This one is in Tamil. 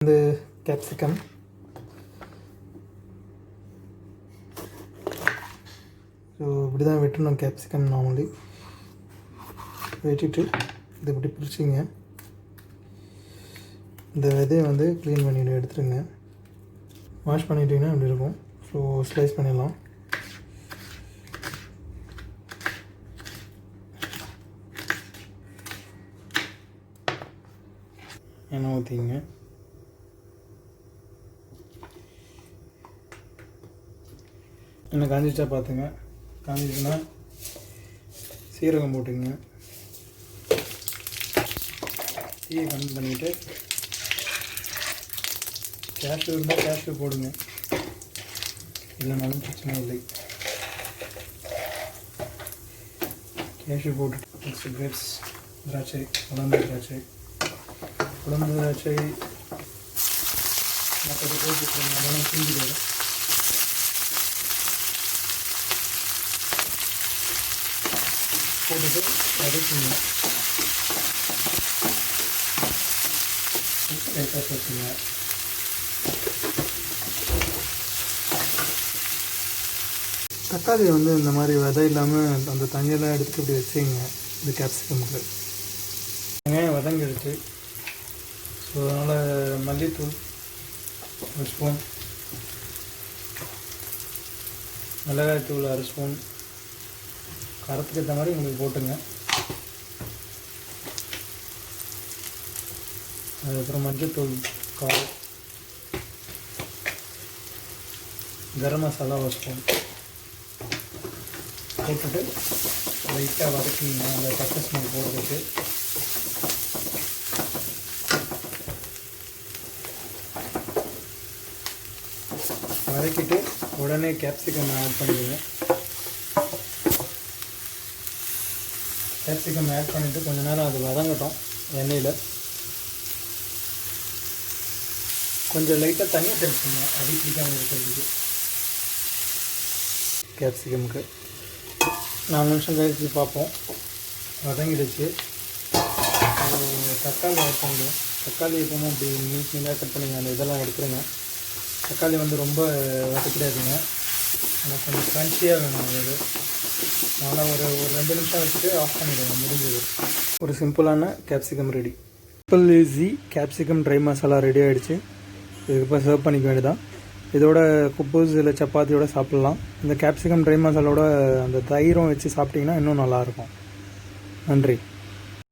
வந்து கேப்சிகம் ஸோ இப்படி தான் வெட்டணும் கேப்சிகம் நார்மலி. வெட்டிட்டு இதை இப்படி பிரிச்சிங்க. இந்த விதையை வந்து க்ளீன் பண்ணிவிட்டு எடுத்துருங்க. வாஷ் பண்ணிட்டீங்கன்னா இப்படி இருக்கும். ஸோ ஸ்லைஸ் பண்ணிடலாம். எண்ணெய் ஊற்றிங்க. எண்ணெய் காஞ்சிச்சா பார்த்துங்க. காஞ்சிச்சுன்னா சீரகம் போட்டுங்க. தீயை கம்மி பண்ணிவிட்டு கேஷ்யூ இருந்தால் கேஷ்யூ போடுங்க, இல்லைனாலும் பிரச்சனை இல்லை. கேஷ்யூ போட்டு நெக்ஸ்ட் கிரேப்ஸ், திராட்சை, உலர்ந்த திராட்சை மற்றது போட்டுருங்க. அதெல்லாம் தூங்கிட்டு போட்டுட்டு வதக்குங்க. லைட்டாக சேர்த்துங்க. தக்காளியை வந்து இந்த மாதிரி விதை இல்லாமல் அந்த தண்ணியெல்லாம் எடுத்து இப்படி வச்சுங்க. இந்த கேப்சிகமுக்கு வெங்காயம் வதங்கிடுச்சு. ஸோ அதனால் மல்லித்தூள் ஒரு ஸ்பூன், மிளகாய்த்தூள் அரை ஸ்பூன், காரத்துக்கு ஏற்ற மாதிரி உங்களுக்கு போட்டுங்க. அதுக்கப்புறம் மஞ்சள்தூள் கால், கரம் மசாலா ஒரு ஸ்பூன் போட்டுட்டு லைட்டாக வதக்கிங்க. அந்த பச்சை ஸ்மெல் போடுறதுக்கு வதக்கிட்டு உடனே கேப்சிகம் ஆட் பண்ணிடுங்க. கேப்சிகம் ஆட் பண்ணிவிட்டு கொஞ்சம் நேரம் அது வதங்கட்டும் எண்ணெயில். கொஞ்சம் லைட்டாக தண்ணி தெளிச்சுங்க, அடி பிடிக்காமல் இருக்கிறதுக்கு. கேப்சிகமுக்கு 4 நிமிஷம் கழிச்சு பார்ப்போம். வதங்கிடுச்சு. தக்காளி ஆட் பண்ணிடுவோம். தக்காளி எப்பவுமே அப்படி நீட்டாக கட் பண்ணிங்க. அந்த இதெல்லாம் எடுத்துருங்க. தக்காளி வந்து ரொம்ப வதக்கிடாதுங்க, ஆனால் கொஞ்சம் க்ரன்ச்சியாக வேணும் அது. அதனால் ஒரு 2 நிமிஷம் வச்சுட்டு ஆஃப் பண்ணிவிடுங்க. முடிஞ்சது. ஒரு சிம்பிளான capsicum ready. Simple easy capsicum try masala ready ஆகிடுச்சு. இதுக்கப்புறம் சர்வ் பண்ணிக்க வேண்டியதான். இதோட குப்பூஸ் இல்லை சப்பாத்தியோட சாப்பிட்லாம். இந்த கேப்சிகம் ட்ரை மசாலோட அந்த தயிரும் வச்சு சாப்பிட்டிங்கன்னா இன்னும் நல்லாயிருக்கும். நன்றி.